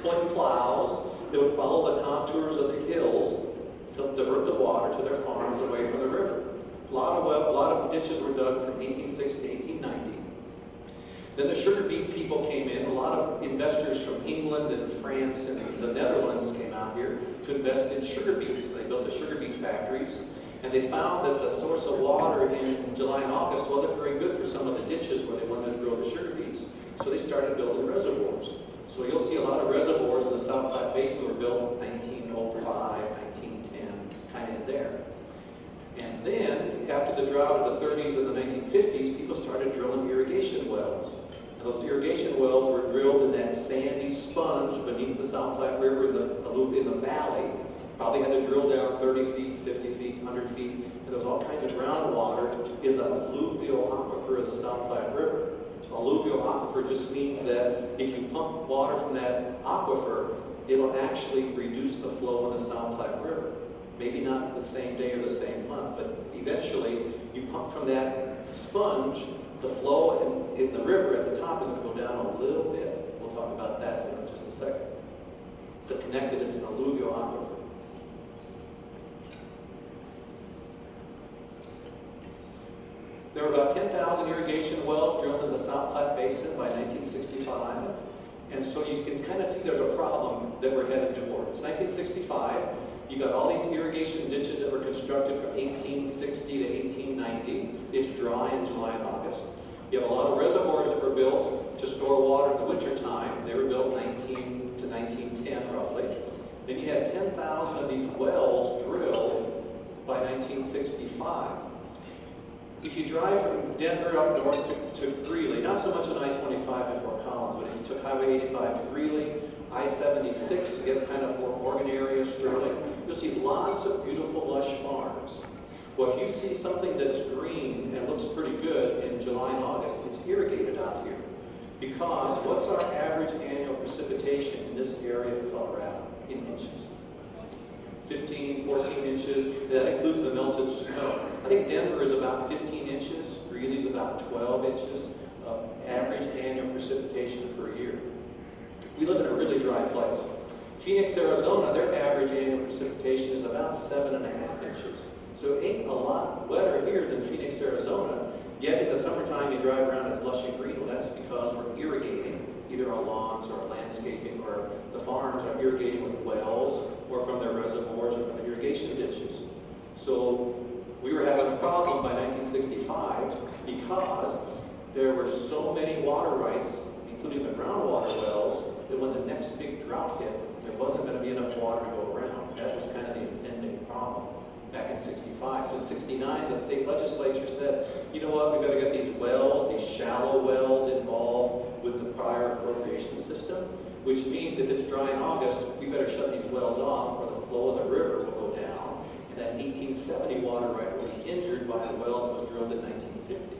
pulling plows that would follow the contours of the hills to divert the water to their farms away from the river. A lot of ditches were dug from 1860 to 1890. Then the sugar beet people came in. A lot of investors from England and France and the Netherlands came out here to invest in sugar beets. They built the sugar beet factories, and they found that the source of water in July and August wasn't very good for some of the ditches where they wanted to grow the sugar beets. So they started building reservoirs. So you'll see a lot of reservoirs in the South Platte Basin were built in 1905, 1910, kind of in there. And then, after the drought of the 30s and the 1950s, people started drilling irrigation wells. And those irrigation wells were drilled in that sandy sponge beneath the South Platte River in the valley. Probably had to drill down 30 feet, 50 feet, 100 feet. And there was all kinds of groundwater in the alluvial aquifer of the South Platte River. Alluvial aquifer just means that if you pump water from that aquifer, it'll actually reduce the flow in the South Platte River. Maybe not the same day or the same month, but eventually you pump from that sponge, the flow in the river at the top is going to go down a little bit. We'll talk about that in just a second. So connected, it's an alluvial aquifer. There were about 10,000 irrigation wells drilled in the South Platte Basin by 1965. And so you can kind of see there's a problem that we're headed toward. It's 1965. You got all these irrigation ditches that were constructed from 1860 to 1890. It's dry in July and August. You have a lot of reservoirs that were built to store water in the wintertime. They were built 19 to 1910, roughly. Then you had 10,000 of these wells drilled by 1965. If you drive from Denver up north to Greeley, not so much on I-25 before Collins, but if you took Highway 85 to Greeley, I-76, get kind of Fort Morgan area, Sterling, you'll see lots of beautiful, lush farms. Well, if you see something that's green and looks pretty good in July and August, it's irrigated out here. Because what's our average annual precipitation in this area of Colorado in inches? 15, 14 inches. That includes the melted snow. I think Denver is about 15 inches. Greeley's about 12 inches of average annual precipitation per year. We live in a really dry place. Phoenix, Arizona, their average annual precipitation is about 7.5 inches. So it ain't a lot wetter here than Phoenix, Arizona. Yet in the summertime you drive around, it's lush and green. Well, that's because we're irrigating either our lawns or our landscaping, or the farms are irrigating with wells or from their reservoirs or from the irrigation ditches. So we were having a problem by 1965 because there were so many water rights, including the groundwater wells, that when the next big drought hit, there wasn't going to be enough water to go around. That was kind of the impending problem back in 65. So in 69, the state legislature said, you know what, we've got to get these wells, these shallow wells involved with the prior appropriation system, which means if it's dry in August, we better shut these wells off or the flow of the river will go down. And that 1870 water right will be injured by the well that was drilled in 1950.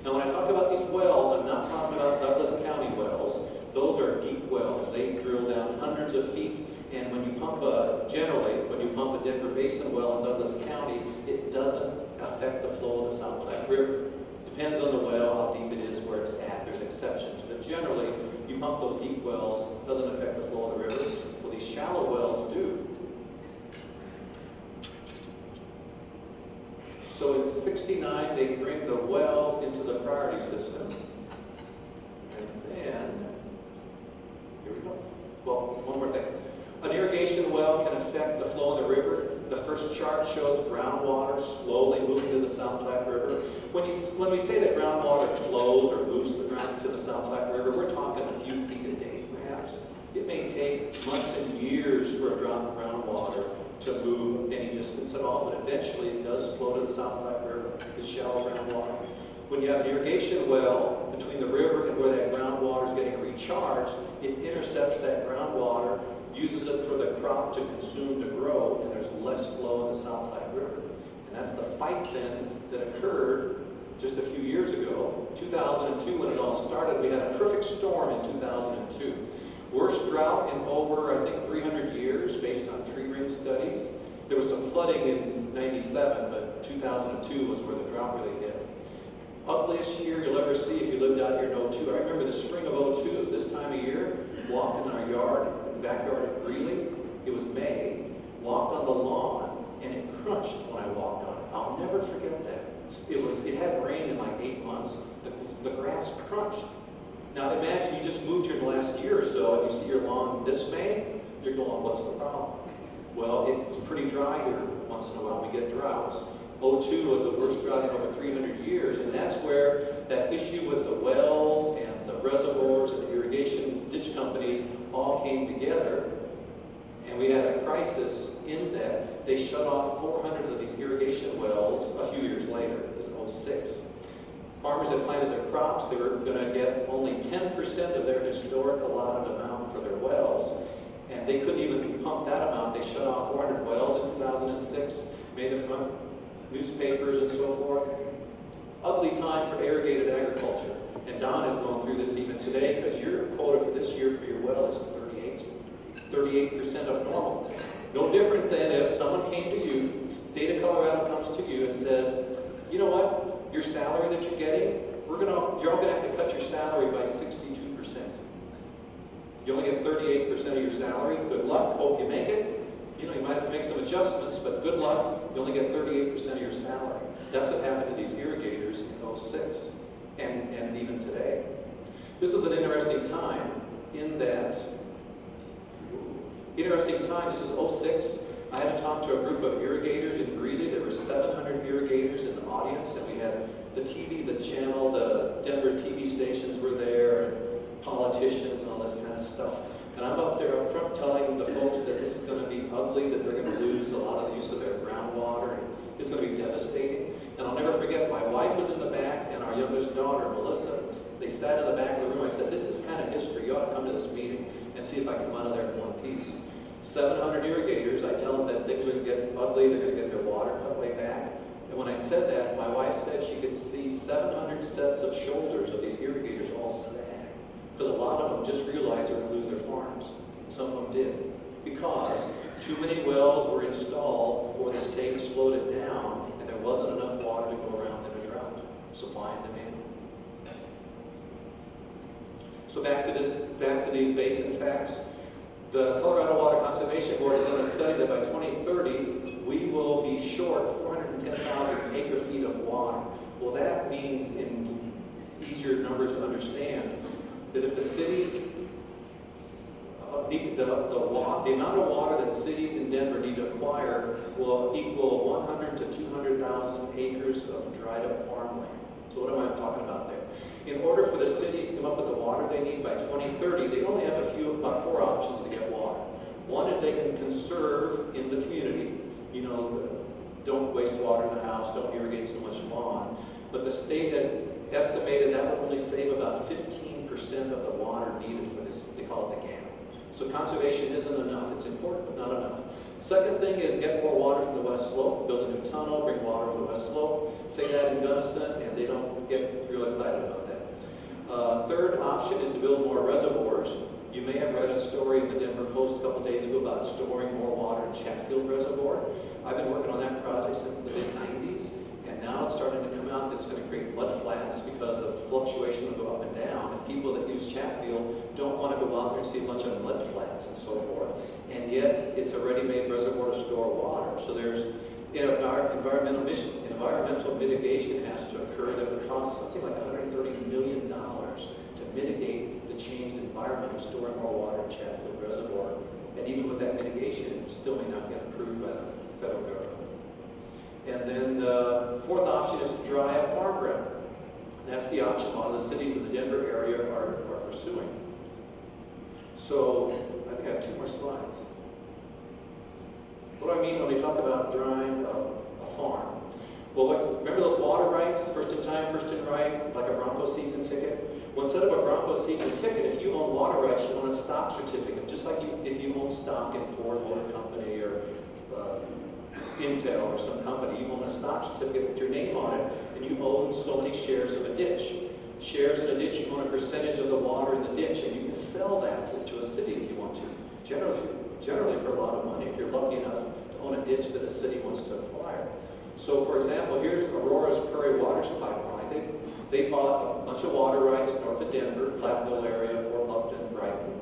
Now when I talk about these wells, I'm not talking about Douglas County wells. Those are deep wells. They drill down hundreds of feet. And when you pump generally, when you pump a Denver Basin well in Douglas County, it doesn't affect the flow of the South Platte River. Depends on the well, how deep it is, where it's at. There's exceptions. But generally, you pump those deep wells, it doesn't affect the flow of the river. Well, these shallow wells do. So in 69, they bring the wells into the priority system. And then, here we go. Well, one more thing. An irrigation well can affect the flow of the river. The first chart shows groundwater slowly moving to the South Platte River. When we say that groundwater flows or moves to the South Platte River, we're talking a few feet a day, perhaps. It may take months and years for a drop of groundwater to move any distance at all, but eventually it does flow to the South Platte River, the shallow groundwater. When you have an irrigation well between the river and where that groundwater is getting recharged, it intercepts that groundwater, uses it for the crop to consume, to grow, and there's less flow in the South Platte River. And that's the fight then that occurred just a few years ago. 2002, when it all started, we had a perfect storm in 2002. Worst drought in over, I think, 300 years based on tree ring studies. There was some flooding in 97, but 2002 was where the drought really hit. Ugliest year you'll ever see if you lived out here in 02. I remember the spring of 02, it was this time of year, walked in our yard, crunched. Now imagine you just moved here in the last year or so and you see your lawn this May, you're going, what's the problem? Well, it's pretty dry here once in a while. We get droughts. '02 was the worst drought in over 300 years, and that's where that issue with the wells and the reservoirs and the irrigation ditch companies all came together, and we had a crisis in that they shut off 400 of these irrigation wells a few years later. It was in '06. Farmers had planted their crops. They were going to get only 10% of their historic allotted amount for their wells, and they couldn't even pump that amount. They shut off 400 wells in 2006, made the front newspapers and so forth. Ugly time for irrigated agriculture. And Don is going through this even today because your quota for this year for your well is 38% of normal. No different than if someone came to you, state of Colorado comes to you and says, you know what, your salary that you're getting, you're all going to have to cut your salary by 62%. You only get 38% of your salary. Good luck. Hope you make it. You know, you might have to make some adjustments, but good luck. You only get 38% of your salary. That's what happened to these irrigators in '06 and even today. This was an interesting time in that, this is '06. I had to talk to a group of irrigators in Greeley. There were 700 irrigators in the audience, and we had the TV, the channel, the Denver TV stations were there, and politicians and all this kind of stuff. And I'm up there up front telling the folks that this is going to be ugly, that they're going to lose a lot of the use of their groundwater, and it's going to be devastating. And I'll never forget, my wife was in the back, and our youngest daughter, Melissa, they sat in the back of the room. I said, this is kind of history. You ought to come to this meeting and see if I can come out of there in one piece. 700 irrigators, I tell them that things are going to get ugly, they're going to get their water cut way back. And when I said that, my wife said she could see 700 sets of shoulders of these irrigators all sag. Because a lot of them just realized they were going to lose their farms. Some of them did. Because too many wells were installed before the state slowed it down, and there wasn't enough water to go around in a drought. Supply and demand. So back to these basin facts. The Colorado Water Conservation Board has done a study that by 2030, we will be short 410,000 acre-feet of water. Well, that means, in easier numbers to understand, that if the cities, the amount of water that cities in Denver need to acquire will equal 100 to 200,000 acres of dried-up farmland. So what am I talking about there? In order for the cities to come up with the water they need by 2030, they only have about 4 options to get water. One is they can conserve in the community. You know, don't waste water in the house, don't irrigate so much lawn. But the state has estimated that will only save about 15% of the water needed for this. They call it the gap. So conservation isn't enough. It's important, but not enough. Second thing is get more water from the west slope, build a new tunnel, bring water from the west slope. Say that in Gunnison, and they don't get real excited about that. Third option is to build more reservoirs. You may have read a story in the Denver Post a couple days ago about storing more water in Chatfield Reservoir. I've been working on that project since the mid-90s, and now it's starting to come out that it's going to create mud flats because the fluctuation will go up and down, and people that use Chatfield don't want to go out there and see a bunch of mud flats and so forth. And yet, it's a ready-made reservoir to store water. So there's environmental mitigation has to occur that would cost something like $130 million to mitigate the changed environment of storing more water in Chatfield Reservoir. And even with that mitigation, it still may not get approved by the federal government. And then the fourth option is to dry up farm ground. That's the option a lot of the cities in the Denver area are pursuing. So I think I have 2 more slides. What do I mean when we talk about drying a farm? Well, remember those water rights, first in time, first in right, like a Bronco season ticket? Well, instead of a Bronco season ticket, if you own water rights, you own a stock certificate, just like if you own stock in Ford Motor Company or Intel or some company, you own a stock certificate with your name on it, and you own so many shares of a ditch. Shares in a ditch, you own a percentage of the water in the ditch, and you can sell that to a city if you want to. Generally for a lot of money, if you're lucky enough to own a ditch that a city wants to acquire. So, for example, here's Aurora's Prairie Waters Pipeline. They bought a bunch of water rights north of Denver, Platteville area, Fort Lupton, Brighton.